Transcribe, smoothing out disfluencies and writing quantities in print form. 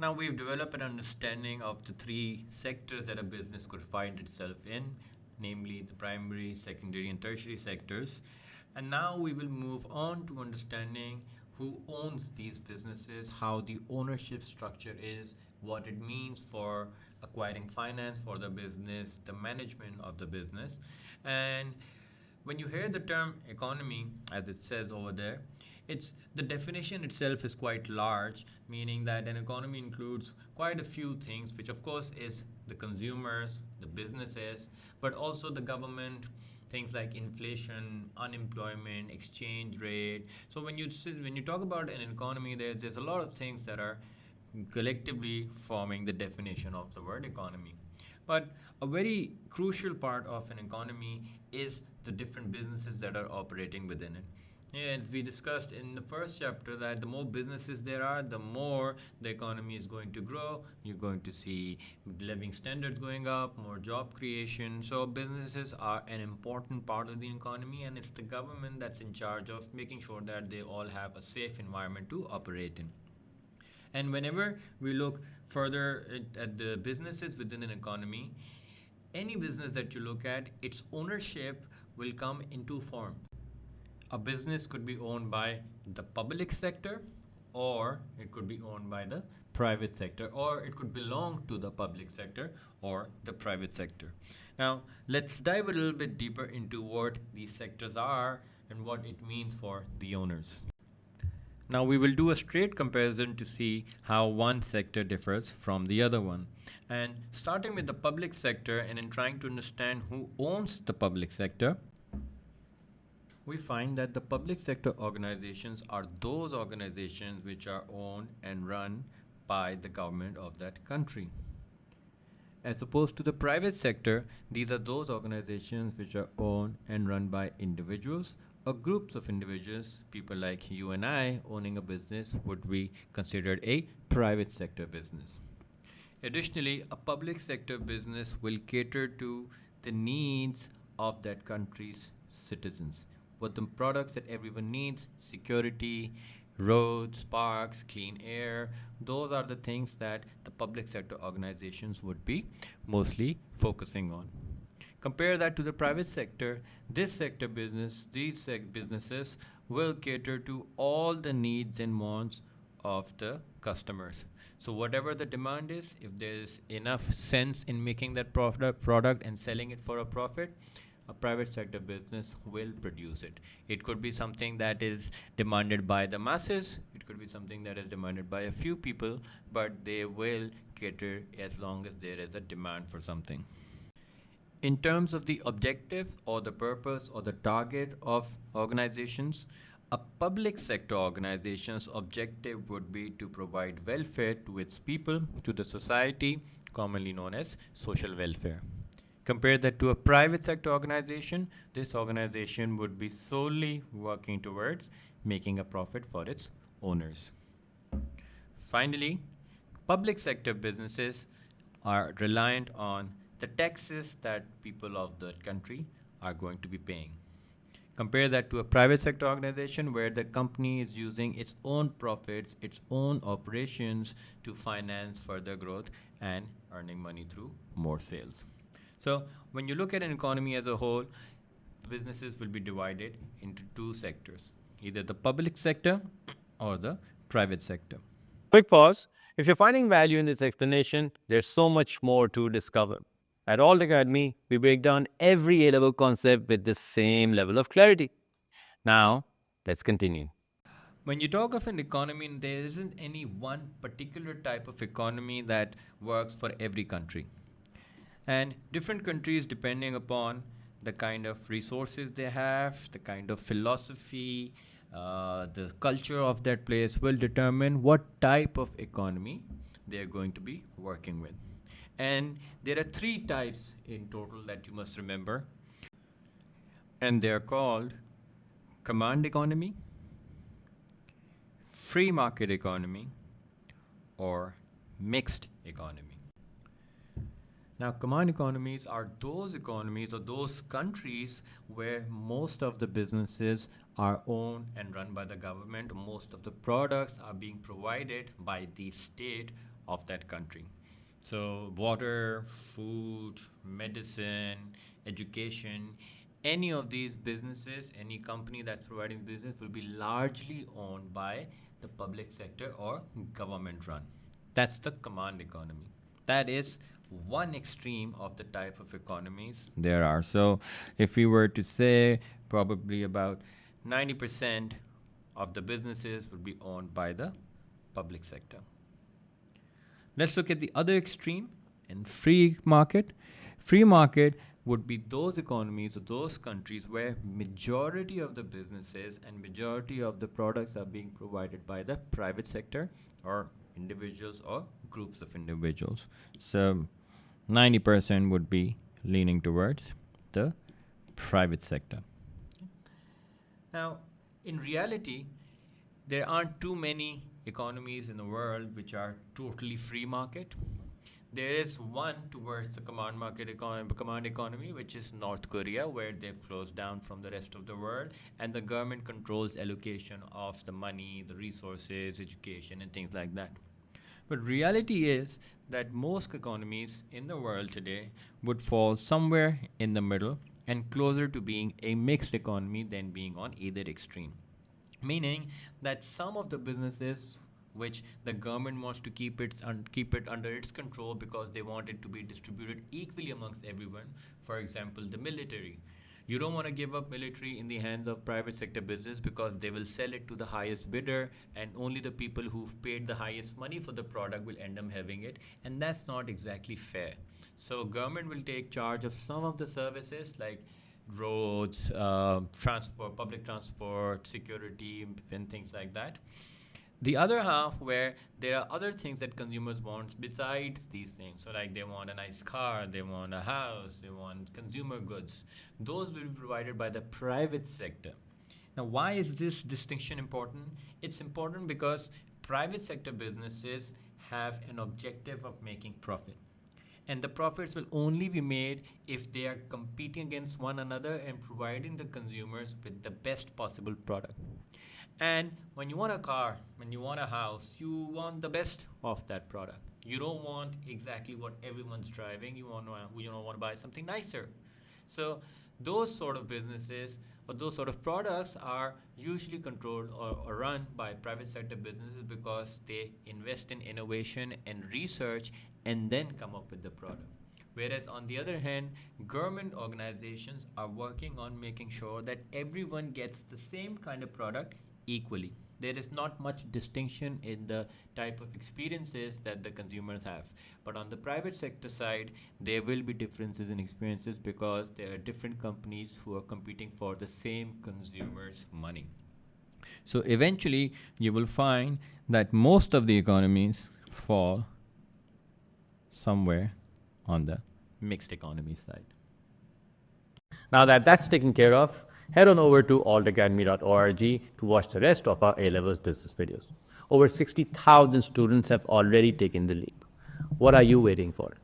Now we've developed an understanding of the three sectors that a business could find itself in, namely the primary, secondary, and tertiary sectors. And now we will move on to understanding who owns these businesses, how the ownership structure is, what it means for acquiring finance for the business, the management of the business. And when you hear the term economy, as it says over there, it's the definition itself is quite large, meaning that an economy includes quite a few things, which of course is the consumers, the businesses, but also the government, things like inflation, unemployment, exchange rate. So when you talk about an economy, there's a lot of things that are collectively forming the definition of the word economy. But a very crucial part of an economy is the different businesses that are operating within it. As we discussed in the first chapter, that the more businesses there are, the more the economy is going to grow. You're going to see living standards going up, more job creation. So businesses are an important part of the economy, and it's the government that's in charge of making sure that they all have a safe environment to operate in. And whenever we look further at the businesses within an economy, any business that you look at, its ownership will come in two forms. A business could be owned by the public sector, or it could be owned by the private sector, or it could belong to the public sector or the private sector. Now, let's dive a little bit deeper into what these sectors are and what it means for the owners. Now we will do a straight comparison to see how one sector differs from the other one. And starting with the public sector and in trying to understand who owns the public sector, we find that the public sector organizations are those organizations which are owned and run by the government of that country. As opposed to the private sector, these are those organizations which are owned and run by individuals or groups of individuals. People like you and I owning a business would be considered a private sector business. Additionally, a public sector business will cater to the needs of that country's citizens. What the products that everyone needs, security, roads, parks, clean air, those are the things that the public sector organizations would be mostly focusing on. Compare that to the private sector. These businesses will cater to all the needs and wants of the customers. So whatever the demand is, if there is enough sense in making that product and selling it for a profit, a private sector business will produce it. It could be something that is demanded by the masses, it could be something that is demanded by a few people, but they will cater as long as there is a demand for something. In terms of the objectives or the purpose or the target of organizations, a public sector organization's objective would be to provide welfare to its people, to the society, commonly known as social welfare. Compare that to a private sector organization. This organization would be solely working towards making a profit for its owners. Finally, public sector businesses are reliant on the taxes that people of the country are going to be paying. Compare that to a private sector organization where the company is using its own profits, its own operations to finance further growth and earning money through more sales. So when you look at an economy as a whole, businesses will be divided into two sectors, either the public sector or the private sector. Quick pause. If you're finding value in this explanation, there's so much more to discover. At Alt Academy, we break down every A-level concept with the same level of clarity. Now, let's continue. When you talk of an economy, there isn't any one particular type of economy that works for every country. And different countries, depending upon the kind of resources they have, the kind of philosophy, the culture of that place will determine what type of economy they're going to be working with. And there are three types in total that you must remember. And they're called command economy, free market economy, or mixed economy. Now, command economies are those economies or those countries where most of the businesses are owned and run by the government. Most of the products are being provided by the state of that country. So, water, food, medicine, education, any of these businesses, any company that's providing business will be largely owned by the public sector or government run. That's the command economy. That is one extreme of the type of economies there are. So, if we were to say probably about 90% of the businesses would be owned by the public sector. Let's look at the other extreme in free market. Free market would be those economies or those countries where majority of the businesses and majority of the products are being provided by the private sector or individuals or groups of individuals. So 90% would be leaning towards the private sector. Now, in reality, there aren't too many economies in the world which are totally free market. There is one towards the command economy, which is North Korea, where they've closed down from the rest of the world, and the government controls allocation of the money, the resources, education, and things like that. But reality is that most economies in the world today would fall somewhere in the middle and closer to being a mixed economy than being on either extreme. Meaning that some of the businesses which the government wants to keep it under its control because they want it to be distributed equally amongst everyone. For example, the military. You don't want to give up military in the hands of private sector business because they will sell it to the highest bidder, and only the people who've paid the highest money for the product will end up having it, and that's not exactly fair. So government will take charge of some of the services like roads, transport, public transport, security, and things like that. The other half, where there are other things that consumers want besides these things, so like they want a nice car, they want a house, they want consumer goods, those will be provided by the private sector. Now, why is this distinction important? It's important because private sector businesses have an objective of making profit, and the profits will only be made if they are competing against one another and providing the consumers with the best possible product. And when you want a car, when you want a house, you want the best of that product. You don't want exactly what everyone's driving. You don't want to buy something nicer. So those sort of businesses or those sort of products are usually controlled or run by private sector businesses because they invest in innovation and research and then come up with the product. Whereas on the other hand, government organizations are working on making sure that everyone gets the same kind of product equally. There is not much distinction in the type of experiences that the consumers have. But on the private sector side, there will be differences in experiences because there are different companies who are competing for the same consumers' money. So eventually, you will find that most of the economies fall somewhere on the mixed economy side. Now that that's taken care of, head on over to altacademy.org to watch the rest of our A-Levels business videos. Over 60,000 students have already taken the leap. What are you waiting for?